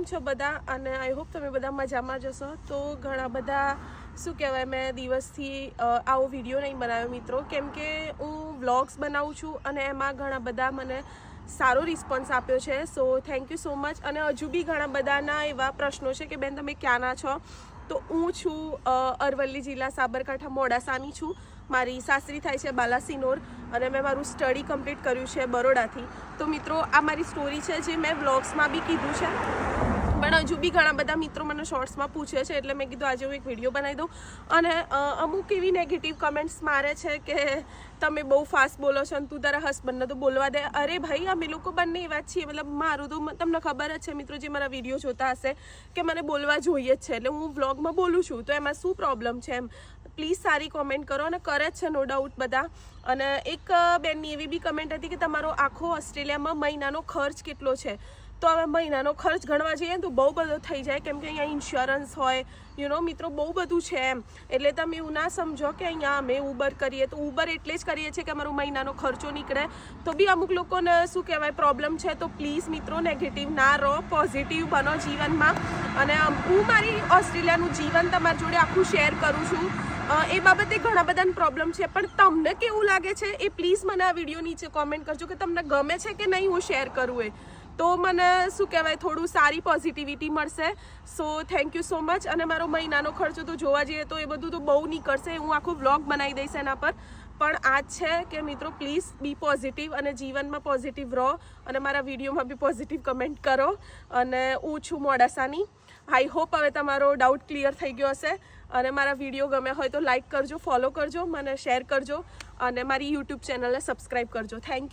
કેમ છો બધા? અને આઈ હોપ તમે બધા મજામાં જશો. તો ઘણા બધા શું કહેવાય, મેં દિવસથી આવો વિડીયો નહીં બનાવ્યો મિત્રો, કેમ કે હું વ્લોગ્સ બનાવું છું અને એમાં ઘણા બધા મને સારો રિસ્પોન્સ આપ્યો છે. So thank you so much. અને હજુ બી ઘણા બધાના એવા પ્રશ્નો છે કે બેન તમે ક્યાંના છો? તો હું છું અરવલ્લી જિલ્લા સાબરકાંઠા મોડાસાની છું. મારી સાસરી થાય છે બાલાસિનોર અને મેં મારું સ્ટડી કમ્પ્લીટ કર્યું છે બરોડાથી. તો મિત્રો આ મારી સ્ટોરી છે જે મેં વ્લોગ્સમાં બી કીધું છે, પણ હજુ બી ઘણા બધા મિત્રો મને શોર્ટ્સમાં પૂછે છે, એટલે મેં કીધું આજે હું એક વિડીયો બનાવી દઉં. અને અમુક એવી નેગેટિવ કમેન્ટ્સ મારે છે કે તમે બહુ ફાસ્ટ બોલો છો અને તું તારા હસબન્ડને તો બોલવા દે. અરે ભાઈ, અમે લોકો બંને એવા જ છીએ. મતલબ મારું તો તમને ખબર જ છે મિત્રો, જે મારા વિડીયો જોતા હશે, કે મને બોલવા જોઈએ જ છે. એટલે હું વ્લોગમાં બોલું છું તો એમાં શું પ્રોબ્લેમ છે એમ. પ્લીઝ સારી કોમેન્ટ કરો, અને કરે જ છે નો ડાઉટ બધા. અને એક બેનની એવી બી કમેન્ટ હતી કે તમારો આખો ઓસ્ટ્રેલિયામાં મહિનાનો ખર્ચ કેટલો છે? તો હવે મહિનાનો ખર્ચ ગણવા જઈએ તો બહુ બધો થઈ જાય, કેમ કે અહીંયા ઇન્સ્યોરન્સ હોય મિત્રો, બહુ બધું છે એમ. એટલે તમે એવું ના સમજો કે અહીંયા અમે ઉબર કરીએ તો ઉબર એટલે જ કરીએ છીએ કે અમારો મહિનાનો ખર્ચો નીકળે. તો બી અમુક લોકોને શું કહેવાય પ્રોબ્લેમ છે. તો પ્લીઝ મિત્રો નેગેટિવ ના રહો, પોઝિટિવ બનો જીવનમાં. અને હું મારી ઓસ્ટ્રેલિયાનું જીવન તમારી જોડે આખું શેર કરું છું. એ બાબતે ઘણા બધાને પ્રોબ્લેમ છે, પણ તમને કેવું લાગે છે એ પ્લીઝ મને આ વિડીયો નીચે કોમેન્ટ કરજો કે તમને ગમે છે કે નહીં હું શેર કરું એ. તો મને શું કહેવાય થોડું સારી પોઝિટિવિટી મળશે. So thank you so much. અને મારો મહિનાનો ખર્ચો તો જોવા જઈએ તો એ બધું તો બહુ નીકળશે, હું આખું વ્લોગ બનાવી દઈશ એના પર. પણ આ જ છે કે મિત્રો પ્લીઝ બી પોઝિટિવ અને જીવનમાં પોઝિટિવ રહો, અને મારા વિડીયોમાં બી પોઝિટિવ કમેન્ટ કરો. અને હું છું મોડાસાની. આઈ હોપ હવે તમારો ડાઉટ ક્લિયર થઈ ગયો હશે. અને મારા વિડીયો ગમ્યા હોય તો લાઇક કરજો, ફોલો કરજો, મને શેર કરજો, અને મારી યુટ્યુબ ચેનલને સબસ્ક્રાઈબ કરજો. Thank you.